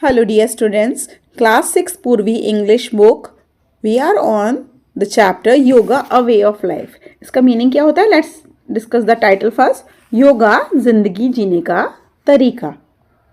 Hello dear students, class 6 Purvi English book. We are on the chapter Yoga a way of life. इसका meaning क्या होता है? Let's discuss the title first. Yoga जिंदगी जीने का तरीका.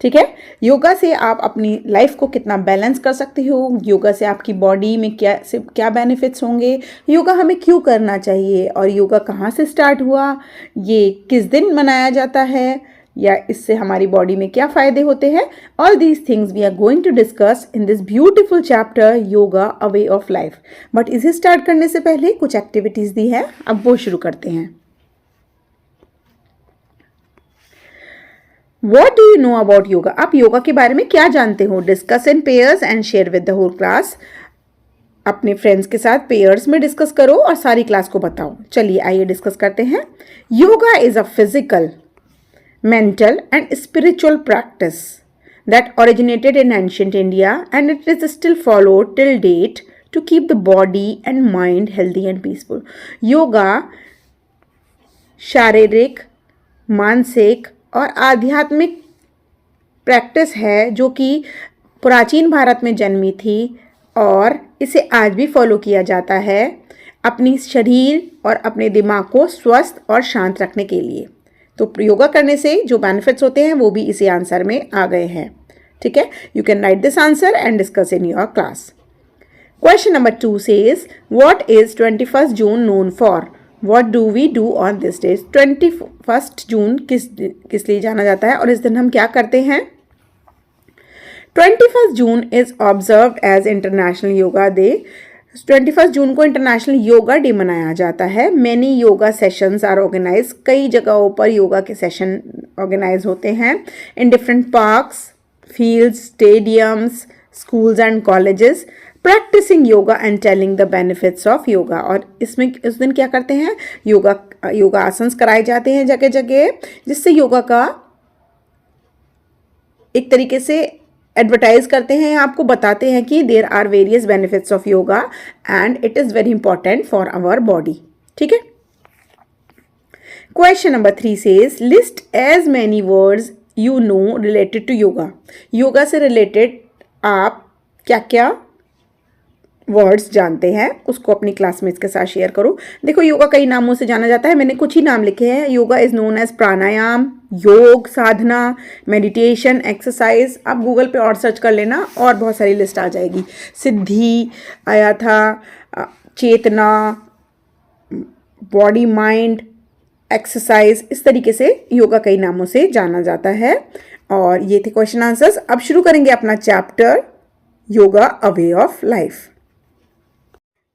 ठीक है, योगा से आप अपनी लाइफ को कितना बैलेंस कर सकते हो, योगा से आपकी बॉडी में क्या बेनिफिट्स होंगे, योगा हमें क्यों करना चाहिए और योगा कहाँ से स्टार्ट हुआ, ये किस दिन मनाया जाता है या इससे हमारी बॉडी में क्या फ़ायदे होते हैं. All these things we are going to discuss in this beautiful chapter yoga a way of life. But इसे स्टार्ट करने से पहले कुछ एक्टिविटीज़ दी है, अब वो शुरू करते हैं. What do you know about yoga? आप योगा के बारे में क्या जानते हो? Discuss in pairs and share with the whole class. अपने फ्रेंड्स के साथ पेयर्स में डिस्कस करो और सारी क्लास को बताओ. चलिए आइए डिस्कस करते हैं. Yoga is a physical, mental and spiritual practice that originated in ancient India and it is still followed till date to keep the body and mind healthy and peaceful. Yoga शारीरिक, मानसिक और आध्यात्मिक प्रैक्टिस है जो कि प्राचीन भारत में जन्मी थी और इसे आज भी फॉलो किया जाता है अपनी शरीर और अपने दिमाग को स्वस्थ और शांत रखने के लिए. तो योगा करने से जो बेनिफिट्स होते हैं वो भी इसी आंसर में आ गए हैं. ठीक है, you can write this answer and discuss in your class. Question number 2 says what is 21st June known for? What do we do on this day? 21st जून किस लिए जाना जाता है और इस दिन हम क्या करते हैं? 21st June is observed as international yoga day. 21 जून को इंटरनेशनल योगा डे मनाया जाता है. Many yoga sessions are organise. कई जगहों पर योगा के सेशन ऑर्गेनाइज होते हैं in different parks, fields, stadiums, schools and colleges. Practising yoga and telling the benefits of yoga. और इसमें इस दिन क्या करते हैं? योगा आसन्स कराए जाते हैं जगह जगह, जिससे योगा का एक तरीके से एडवर्टाइज करते हैं, आपको बताते हैं कि there are various benefits of yoga and it is very important for our body. ठीक है. Question number 3 says list as many words you know related to yoga. Yoga से रिलेटेड आप क्या क्या वर्ड्स जानते हैं उसको अपनी क्लासमेट्स के साथ शेयर करो. देखो, योगा कई नामों से जाना जाता है, मैंने कुछ ही नाम लिखे हैं. योगा इज नोन एज प्राणायाम, योग, साधना, मेडिटेशन, एक्सरसाइज. आप गूगल पे और सर्च कर लेना और बहुत सारी लिस्ट आ जाएगी. सिद्धि आया था, चेतना, बॉडी माइंड, एक्सरसाइज. इस तरीके से योगा कई नामों से जाना जाता है. और ये थे क्वेश्चन आंसर्स. अब शुरू करेंगे अपना chapter yoga a way of life.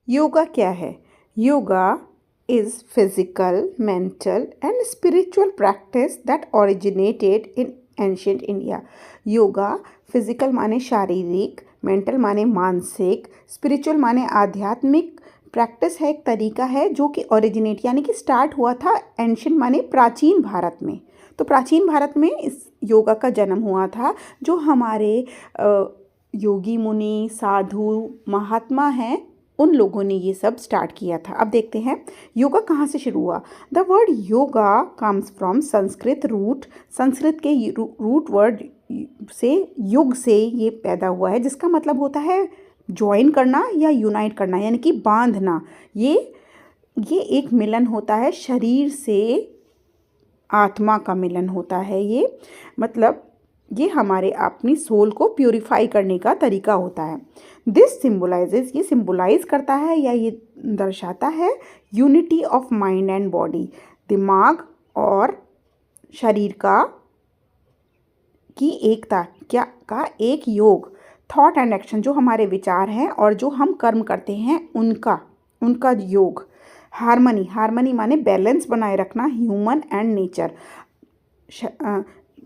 Yoga क्या है? Yoga is physical, mental and spiritual practice that originated in ancient India. Yoga physical माने शारीरिक, मेंटल माने मानसिक, स्पिरिचुअल माने आध्यात्मिक प्रैक्टिस है, एक तरीका है जो कि ओरिजिनेट यानी कि स्टार्ट हुआ था एंशियंट माने प्राचीन भारत में. तो प्राचीन भारत में इस योगा का जन्म हुआ था. जो हमारे योगी मुनि, साधु, महात्मा हैं, उन लोगों ने ये सब स्टार्ट किया था. अब देखते हैं योगा कहाँ से शुरू हुआ. The word yoga comes from Sanskrit root. Sanskrit के रूट वर्ड से युग से ये पैदा हुआ है, जिसका मतलब होता है ज्वाइन करना या यूनाइट करना, यानी कि बांधना. ये एक मिलन होता है, शरीर से आत्मा का मिलन होता है. ये मतलब ये हमारे अपनी सोल को प्यूरिफाई करने का तरीका होता है. दिस सिम्बोलाइजेज, ये सिम्बोलाइज करता है या ये दर्शाता है unity of mind and body. दिमाग और शरीर की एकता का एक योग. थॉट एंड एक्शन, जो हमारे विचार हैं और जो हम कर्म करते हैं उनका योग. हार्मनी माने बैलेंस बनाए रखना, ह्यूमन एंड नेचर,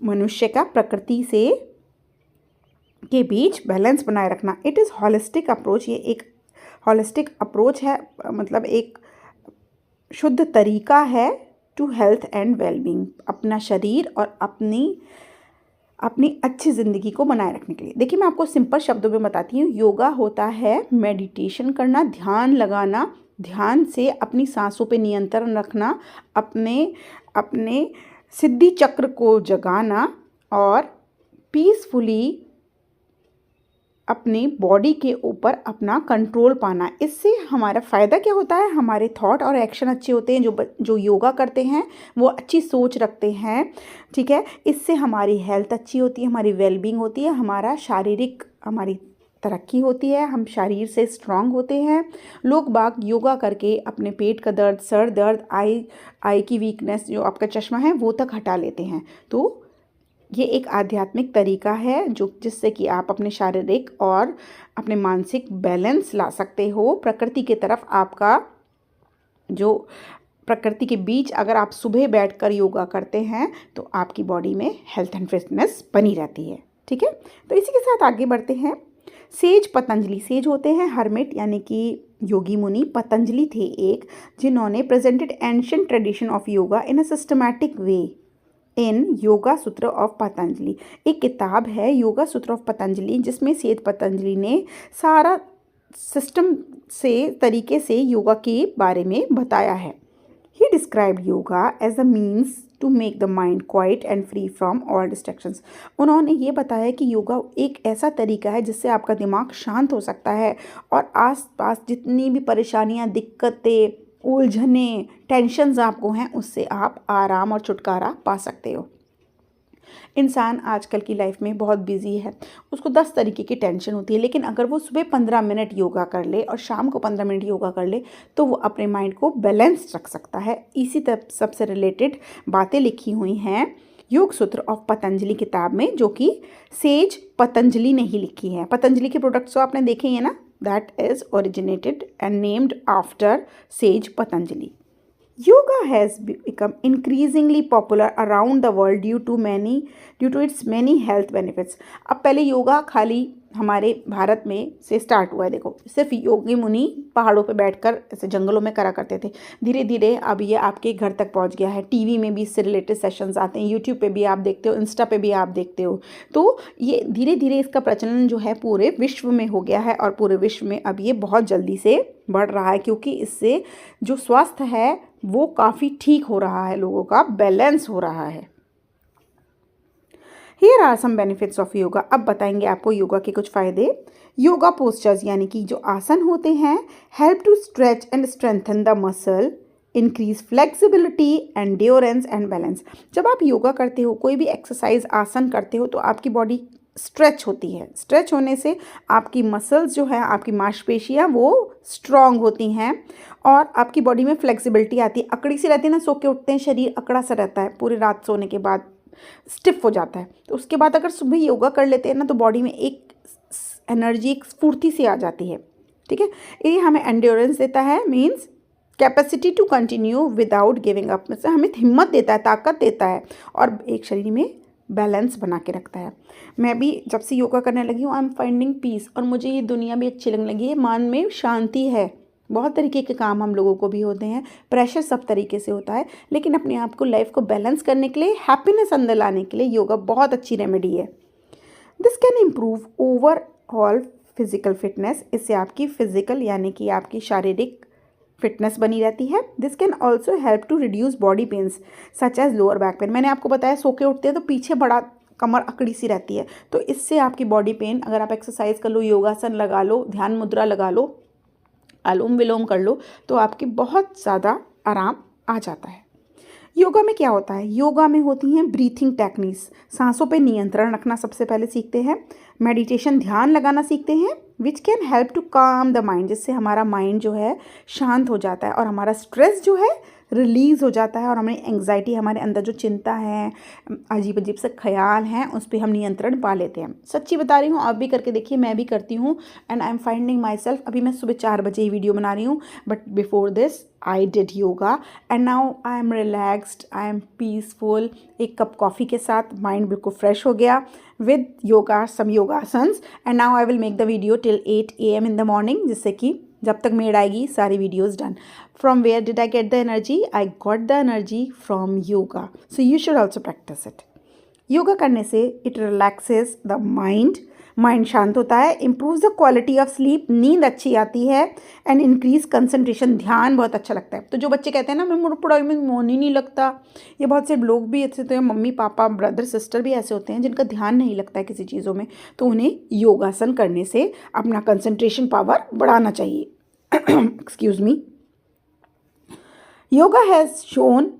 मनुष्य का प्रकृति से के बीच बैलेंस बनाए रखना. It is holistic approach. ये एक हॉलिस्टिक अप्रोच है, मतलब एक शुद्ध तरीका है टू हेल्थ एंड वेलबींग, अपना शरीर और अपनी अच्छी ज़िंदगी को बनाए रखने के लिए. देखिए, मैं आपको सिंपल शब्दों में बताती हूँ. योगा होता है मेडिटेशन करना, ध्यान लगाना, ध्यान से अपनी सांसों पे नियंत्रण रखना, अपने सिद्धि चक्र को जगाना और पीसफुली अपनी बॉडी के ऊपर अपना कंट्रोल पाना। इससे हमारा फ़ायदा क्या होता है, हमारे थॉट और एक्शन अच्छे होते हैं। जो योगा करते हैं वो अच्छी सोच रखते हैं, ठीक है। इससे हमारी हेल्थ अच्छी होती है, हमारी वेलबींग होती है, हमारी तरक्की होती है, हम शरीर से स्ट्रांग होते हैं। लोग बाग योगा करके अपने पेट का दर्द, सर दर्द, आई की वीकनेस, जो आपका चश्मा है वो तक हटा लेते हैं। तो ये एक आध्यात्मिक तरीका है जिससे कि आप अपने शारीरिक और अपने मानसिक बैलेंस ला सकते हो। प्रकृति की तरफ आपका जो प्रकृति के बीच अगर आप सुबह बैठकर योगा करते हैं तो आपकी बॉडी में हेल्थ एंड फिटनेस बनी रहती है, ठीक है। तो इसी के साथ आगे बढ़ते हैं। सेज पतंजलि, सेज होते हैं हर्मिट यानी कि योगी मुनि। पतंजलि थे एक जिन्होंने presented ancient tradition of yoga in a systematic way in yoga Sutra of Patanjali. एक किताब है योगा सूत्र ऑफ पतंजलि जिसमें सेज पतंजलि ने सारा सिस्टम से तरीके से योगा के बारे में बताया है। He described yoga as a means to make the mind quiet and free from all distractions. उन्होंने ये बताया कि योगा एक ऐसा तरीका है जिससे आपका दिमाग शांत हो सकता है और आसपास जितनी भी परेशानियां, दिक्कतें, उलझने, टेंशन्स आपको हैं उससे आप आराम और छुटकारा पा सकते हो। इंसान आजकल की लाइफ में बहुत बिजी है, उसको 10 तरीके की टेंशन होती है, लेकिन अगर वो सुबह 15 मिनट योगा कर ले और शाम को 15 मिनट योगा कर ले तो वो अपने माइंड को बैलेंस रख सकता है। इसी तरह सबसे रिलेटेड बातें लिखी हुई हैं योग सूत्र ऑफ पतंजलि किताब में, जो कि सेज पतंजलि ने ही लिखी है। पतंजलि के प्रोडक्ट्स तो आपने देखे ही है ना, that is originated and named after says Patanjali. Yoga has become increasingly popular around the world due to its many health benefits. अब पहले योगा खाली हमारे भारत में से स्टार्ट हुआ है। देखो, सिर्फ योगी मुनि पहाड़ों पे बैठकर ऐसे जंगलों में करा करते थे। धीरे धीरे अब ये आपके घर तक पहुंच गया है। टीवी में भी इससे रिलेटेड सेशंस आते हैं, यूट्यूब पे भी आप देखते हो, इंस्टा पे भी आप देखते हो। तो ये धीरे धीरे इसका प्रचलन जो है पूरे विश्व में हो गया है और पूरे विश्व में अब ये बहुत जल्दी से बढ़ रहा है, क्योंकि इससे जो स्वास्थ्य है वो काफ़ी ठीक हो रहा है, लोगों का बैलेंस हो रहा है। Here are some benefits of yoga. अब बताएंगे आपको योगा के कुछ फ़ायदे। योगा पोस्चर्स यानी कि जो आसन होते हैं help to stretch and strengthen the muscle, increase flexibility, endurance and balance. जब आप योगा करते हो, कोई भी एक्सरसाइज आसन करते हो तो आपकी बॉडी स्ट्रेच होती है। स्ट्रेच होने से आपकी मसल्स जो है, आपकी मांसपेशियाँ वो स्ट्रॉन्ग होती हैं और आपकी बॉडी में फ्लेक्सिबिलिटी आती है। अकड़ी सी रहती है ना, सो के उठते हैं शरीर अकड़ा सा रहता है, पूरी रात सोने के बाद स्टिफ हो जाता है। तो उसके बाद अगर सुबह योगा कर लेते हैं ना तो बॉडी में एक एनर्जी, एक स्फूर्ति सी आ जाती है, ठीक है। ये हमें एंड्योरेंस देता है, means capacity to continue without giving up, मतलब हमें हिम्मत देता है, ताकत देता है और एक शरीर में बैलेंस बना के रखता है। मैं भी जब से योगा करने लगी हूँ आई एम फाइंडिंग पीस, और मुझे ये दुनिया भी अच्छी लगने लगी है। मन में शांति है। बहुत तरीके के काम हम लोगों को भी होते हैं, प्रेशर सब तरीके से होता है, लेकिन अपने आप को, लाइफ को बैलेंस करने के लिए, हैप्पीनेस अंदर लाने के लिए योगा बहुत अच्छी रेमेडी है। This can improve overall physical fitness. इससे आपकी फिजिकल यानी कि आपकी शारीरिक फिटनेस बनी रहती है। This can also help to reduce body pains such as lower back pain. मैंने आपको बताया सो के उठते हैं तो पीछे बड़ा कमर अकड़ी सी रहती है, तो इससे आपकी बॉडी पेन, अगर आप एक्सरसाइज कर लो, योगासन लगा लो, ध्यान मुद्रा लगा लो, अनुलोम विलोम कर लो, तो आपकी बहुत ज़्यादा आराम आ जाता है। योगा में क्या होता है? योगा में होती हैं ब्रीथिंग टेक्निक्स, सांसों पे नियंत्रण रखना सबसे पहले सीखते हैं। मेडिटेशन, ध्यान लगाना सीखते हैं, विच कैन हेल्प टू काम द माइंड, जिससे हमारा माइंड जो है शांत हो जाता है और हमारा स्ट्रेस जो है रिलीज़ हो जाता है और हमारी एंग्जाइटी, हमारे अंदर जो चिंता है, अजीब अजीब से ख्याल हैं, उस पर हम नियंत्रण पा लेते हैं। सच्ची बता रही हूँ, आप भी करके देखिए, मैं भी करती हूँ and I am finding my self. अभी मैं सुबह 4 बजे ही वीडियो बना रही हूँ, but before this I did yoga and now I am relaxed, I am peaceful. एक कप कॉफ़ी के साथ माइंड बिल्कुल फ्रेश हो गया विद योगा, सम योगासन्स, and now I will make the video till 8 AM in the morning, जिससे कि जब तक मेड आएगी सारी videos done. From where did I get the energy? I got the energy from yoga, so you should also practice it. Yoga करने से it relaxes the mind, mind शांत होता है, improve the quality of sleep, नींद अच्छी आती है, and increase concentration, ध्यान बहुत अच्छा लगता है। तो जो बच्चे कहते हैं ना मैं पढ़ाई में मन ही नहीं लगता, ये बहुत से लोग भी ऐसे होते हैं, मम्मी पापा ब्रदर सिस्टर भी ऐसे होते हैं जिनका ध्यान नहीं लगता है किसी चीज़ों में, तो उन्हें योगासन करने से अपना कंसंट्रेशन पावर बढ़ाना चाहिए। Excuse me. Yoga has shown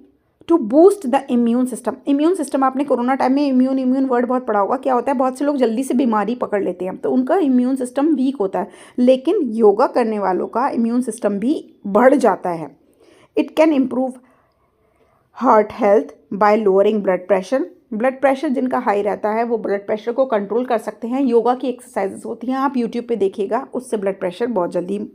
to boost the immune system. Immune system, आपने कोरोना टाइम में इम्यून वर्ड बहुत पढ़ा होगा। क्या होता है, बहुत से लोग जल्दी से बीमारी पकड़ लेते हैं तो उनका इम्यून सिस्टम वीक होता है, लेकिन योगा करने वालों का इम्यून सिस्टम भी बढ़ जाता है। It can improve heart health bye lowering blood pressure. Blood pressure जिनका हाई रहता है वो ब्लड प्रेशर को कंट्रोल कर सकते हैं। योगा की एक्सरसाइजेस होती हैं, आप यूट्यूब पे देखिएगा, उससे ब्लड प्रेशर बहुत जल्दी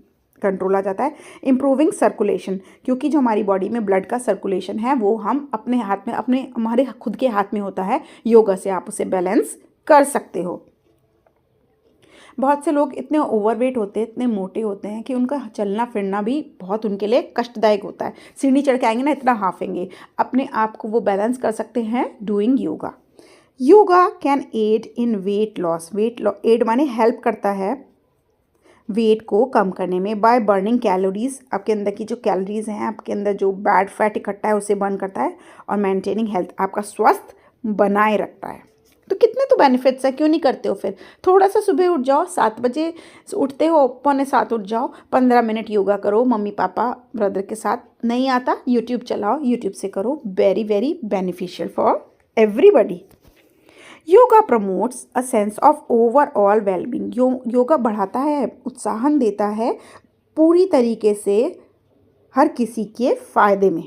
कंट्रोल आ जाता है। इम्प्रूविंग सर्कुलेशन, क्योंकि जो हमारी बॉडी में ब्लड का सर्कुलेशन है वो हम अपने हाथ में, हमारे खुद के हाथ में होता है। योगा से आप उसे बैलेंस कर सकते हो। बहुत से लोग इतने ओवरवेट होते हैं, इतने मोटे होते हैं कि उनका चलना फिरना भी बहुत उनके लिए कष्टदायक होता है। सीढ़ी चढ़ के आएंगे ना, इतना हाफेंगे। अपने आप को वो बैलेंस कर सकते हैं doing yoga. Yoga can aid in weight loss. Aid माने हेल्प करता है वेट को कम करने में, बाय बर्निंग कैलोरीज। आपके अंदर की जो कैलोरीज हैं, आपके अंदर जो बैड फैट इकट्ठा है उसे बर्न करता है, और मेंटेनिंग हेल्थ, आपका स्वास्थ्य बनाए रखता है। तो कितने तो बेनिफिट्स है, क्यों नहीं करते हो फिर? थोड़ा सा सुबह उठ जाओ, 7 बजे उठते हो, 6:45 उठ जाओ, 15 मिनट योगा करो मम्मी पापा ब्रदर के साथ। नहीं आता, यूट्यूब चलाओ, यूट्यूब से करो। Very very beneficial for everybody. Yoga promotes a sense of overall wellbeing. Yoga बढ़ाता है, उत्साहन देता है पूरी तरीके से हर किसी के फ़ायदे में।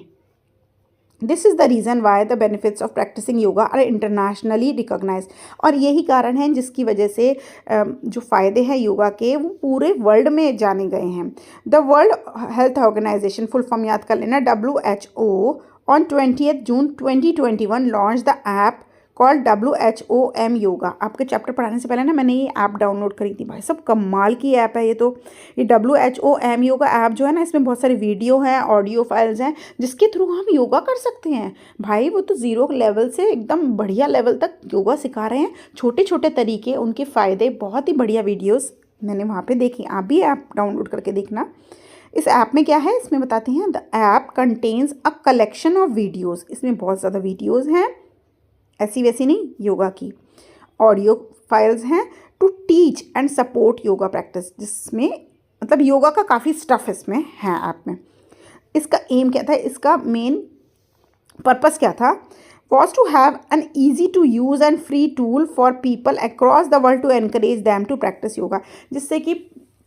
This is the reason why the benefits of practising yoga are internationally recognised. और यही कारण है जिसकी वजह से जो फ़ायदे हैं योगा के वो पूरे वर्ल्ड में जाने गए हैं। The World Health Organization, full form याद कर लेना, WHO on 20 June 2021 launch the app called WHOM yoga. आपके चैप्टर पढ़ाने से पहले ना मैंने ये ऐप डाउनलोड करी थी, भाई सब कमाल की ऐप है ये। तो ये WHOM योगा ऐप जो है ना, इसमें बहुत सारे वीडियो हैं, ऑडियो फाइल्स हैं, जिसके थ्रू हम योगा कर सकते हैं। भाई वो तो ज़ीरो लेवल से एकदम बढ़िया लेवल तक योगा सिखा रहे हैं, छोटे छोटे तरीके, उनके फ़ायदे, बहुत ही बढ़िया वीडियोज़ मैंने वहाँ पर देखी। आप भी ऐप डाउनलोड करके देखना। इस ऐप में क्या है, इसमें बताते हैं, the app contains a collection of videos. इसमें बहुत ज़्यादा वीडियोज़ हैं, ऐसी वैसी नहीं, योगा की ऑडियो फाइल्स हैं to teach and support yoga practice, जिसमें मतलब योगा का काफ़ी स्टफ़ इसमें है ऐप में। इसका एम क्या था, इसका मेन पर्पस क्या था, was to have an easy to use and free tool for people across the world to encourage them to practise yoga, जिससे कि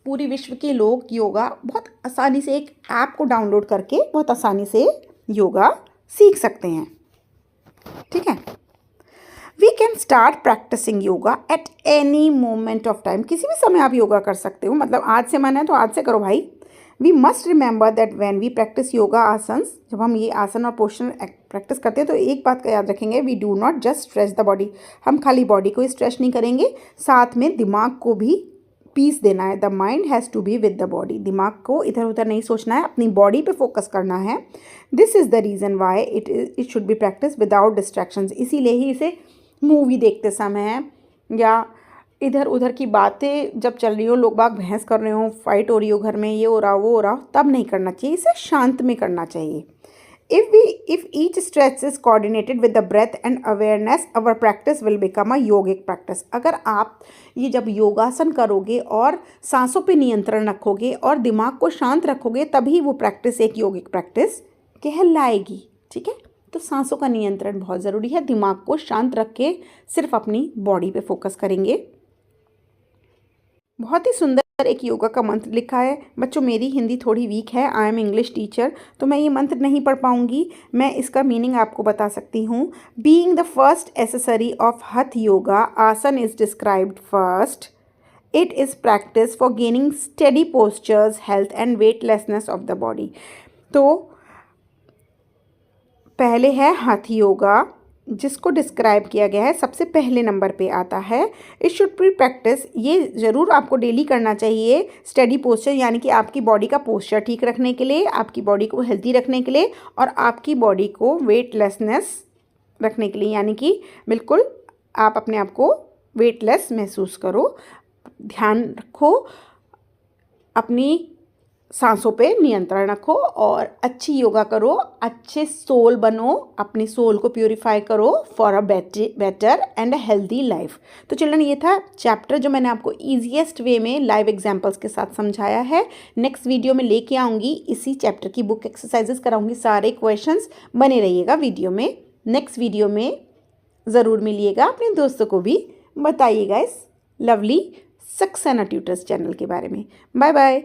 पूरी विश्व के लोग योगा बहुत आसानी से एक ऐप को डाउनलोड करके बहुत आसानी से योगा सीख सकते हैं। ठीक है। We can start practising yoga at any moment of time. किसी भी समय आप योगा कर सकते हो, मतलब आज से मन है तो आज से करो भाई। We must remember that when we practise yoga asanas, जब हम ये आसन और पोस्चर प्रैक्टिस करते हैं तो एक बात का याद रखेंगे, we do not just stretch the body. हम खाली बॉडी को स्ट्रेच नहीं करेंगे, साथ में दिमाग को भी पीस देना है। The mind has to be with the body. दिमाग को इधर उधर नहीं सोचना है, अपनी बॉडी पे फोकस करना है। This is the reason why it should be practice without distractions. इसीलिए ही इसे मूवी देखते समय या इधर उधर की बातें जब चल रही हो, लोग बाग बहस कर रहे हो, फाइट हो रही हो घर में, ये हो रहा वो हो रहा, तब नहीं करना चाहिए, इसे शांत में करना चाहिए। If each stretch is coordinated with the breath and awareness, our practice will become a yogic practice. अगर आप ये जब योगासन करोगे और सांसों पे नियंत्रण रखोगे और दिमाग को शांत रखोगे, तभी वो प्रैक्टिस एक योगिक प्रैक्टिस कहलाएगी। ठीक है, तो सांसों का नियंत्रण बहुत ज़रूरी है। दिमाग को शांत रख के सिर्फ अपनी बॉडी पे फोकस करेंगे। बहुत ही सुंदर एक योगा का मंत्र लिखा है। बच्चों मेरी हिंदी थोड़ी वीक है, आई एम इंग्लिश टीचर, तो मैं ये मंत्र नहीं पढ़ पाऊँगी। मैं इसका मीनिंग आपको बता सकती हूँ। Being the first accessory of हठ योगा, आसन is described first. It is practice for gaining steady postures, health and weightlessness of the body. तो पहले है हठ योगा, जिसको डिस्क्राइब किया गया है, सबसे पहले नंबर पे आता है। इट शुड बी प्रैक्टिस, ये ज़रूर आपको डेली करना चाहिए। स्टेडी पोस्चर यानी कि आपकी बॉडी का पोस्चर ठीक रखने के लिए, आपकी बॉडी को हेल्दी रखने के लिए और आपकी बॉडी को वेटलेसनेस रखने के लिए, यानी कि बिल्कुल आप अपने आप को वेटलेस महसूस करो। ध्यान रखो, अपनी सांसों पे नियंत्रण रखो और अच्छी योगा करो, अच्छे सोल बनो, अपनी सोल को प्यूरिफाई करो for a better and a healthy life. तो चिल्ड्रन, ये था चैप्टर जो मैंने आपको ईजीएस्ट वे में लाइव एग्जांपल्स के साथ समझाया है। नेक्स्ट वीडियो में लेके आऊँगी, इसी चैप्टर की बुक एक्सरसाइजेस कराऊंगी, सारे क्वेश्चंस। बने रहिएगा वीडियो में। नेक्स्ट वीडियो में ज़रूर मिलिएगा, अपने दोस्तों को भी बताइएगा इस लवली सक्सेना ट्यूटर्स चैनल के बारे में। Bye bye.